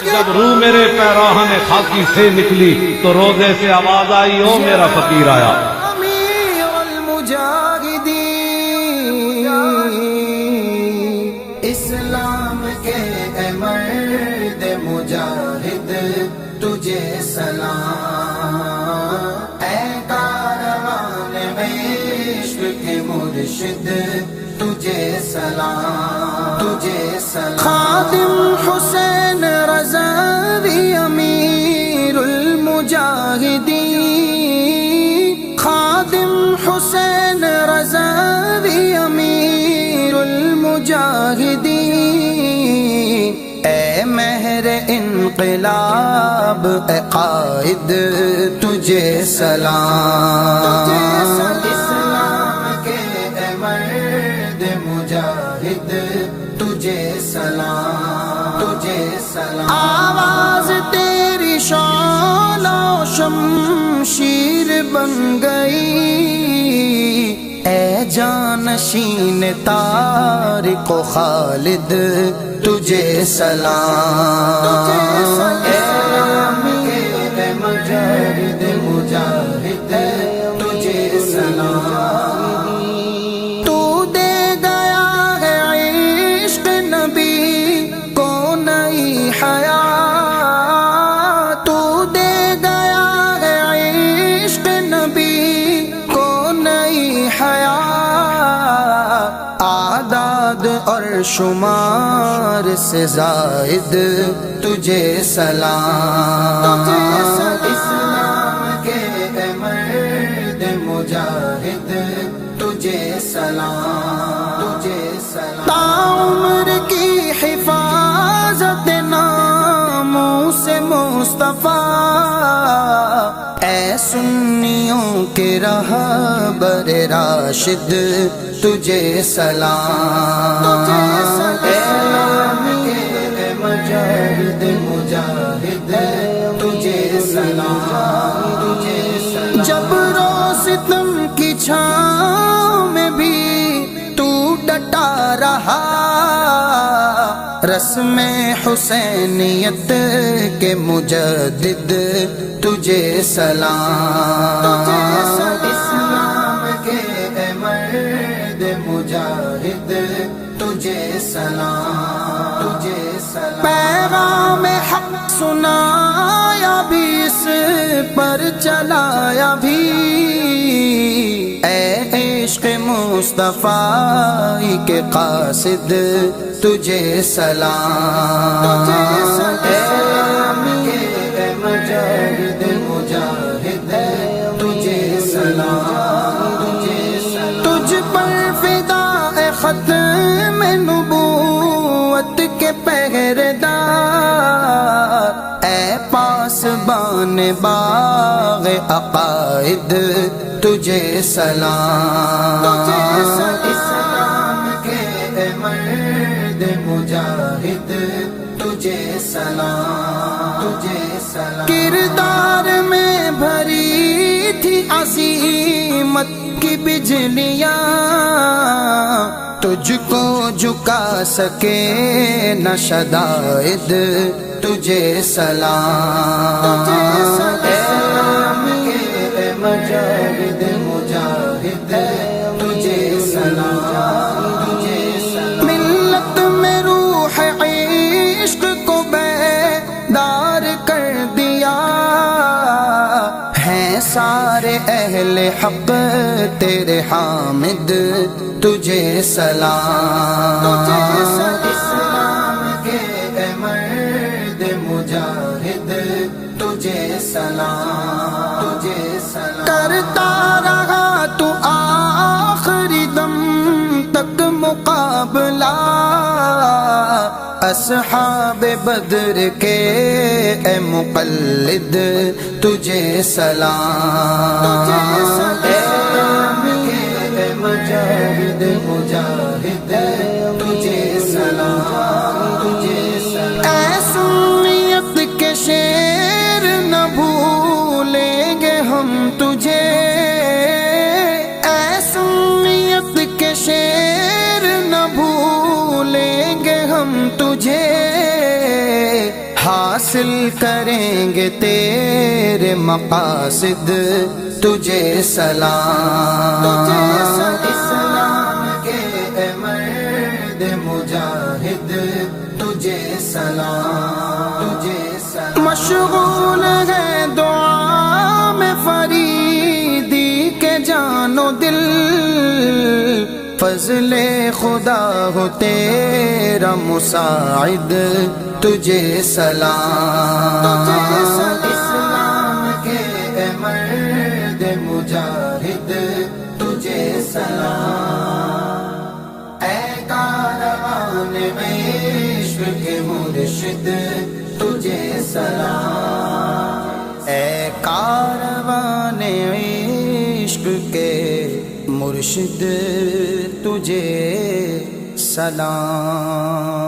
جب روح میرے پیراہن خاکی سے نکلی تو روزے سے آواز آئی او میرا فقیر آیا. امیر المجاہدین اسلام کے اے مرد مجاہد تجھے سلام، اے کاروان عشق کے مرشد تجھے سلام، تجھے سلام. خادم حسین رضوی امیر المجاہدین، خادم حسین رضوی امیر المجاہدین، اے مہر انقلاب اے قائد تجھے سلام. اسلام کے اے مرد مجاہد تجھے سلام، تجھے سلام. آواز تیری شعلہ و شمشیر بن گئی، اے جانشین طارق و خالد تجھے سلام. اسلام کے اے مرد مجاہد تجھے سلام. تو دے گیا ہے عشق نبی کو نئی حیات، تو دے گیا ہے عشق نبی کو نئی حیات، اعداد اور شمار سے زائد تجھے سلام. اسلام کے اے مرد مجاہد تجھے سلام، تجھے سلام. تعمر کی حفاظت ناموس مصطفیٰ، اے سنیوں کے رہبر راشد تجھے سلام. اسلام کے اے مجاہد مجاہد تجھے سلام، تجھے سلام. جب روستم کی چھاؤں میں بھی تو ڈٹا رہا، رسم حسینیت کے مجدد تجھے سلام. اسلام کے اے مرد مجاہد تجھے سلام، تجھے سلام. پیغام حق سنایا بھی اس پر چلایا بھی، اے عشق مصطفیٰ کے قاصد تجھے سلام. اسلام کے اے مجاہد مجاہد تجھے سلام، تجھے سلام. تجھ پر فدا اے ختم نبوت کے پہرےدار، اے پاسبان باغ عقائد تجھے سلام. اسلام کے اے مرد مجاہد تجھے سلام، تجھے سلام. کردار میں بھری تھی عظیمت کی بجلیاں، تجھ کو جھکا سکے نہ شدائد تجھے سلام. اسلام کے اے مجاہد مجاہد تجھے سلام، تجھے سلام. ملت میں روح عشق کو بیدار کر دیا، ہیں سارے اہل حق تیرے حامد تجھے سلام. اسلام کے اے مرد مجاہد تجھے سلام، تجھے سلام. کرتا رہا تو آخری دم تک مقابلہ، اصحاب بدر کے اے مقلد تجھے سلام. اسلام کے اے مجاہد مجاہد تجھے سلام، تجھے سلام. اے سنیت کے شیر نہ بھولیں گے ہم تجھے حاصل کریں گے تیرے مقاصد، تجھے سلام اسلام کے اے مرد مجاہد، تجھے سلام مشغول ہے دعا میں فریدی کے جان و دل، فضل خدا ہو تیرا مساعد، تجھے سلام اسلام کے اے مرد مجاہد، تجھے سلام اے کاروان عشق کے مرشد، تجھے سلام اے کاروان عشق کے مرشد، تجھے سلام۔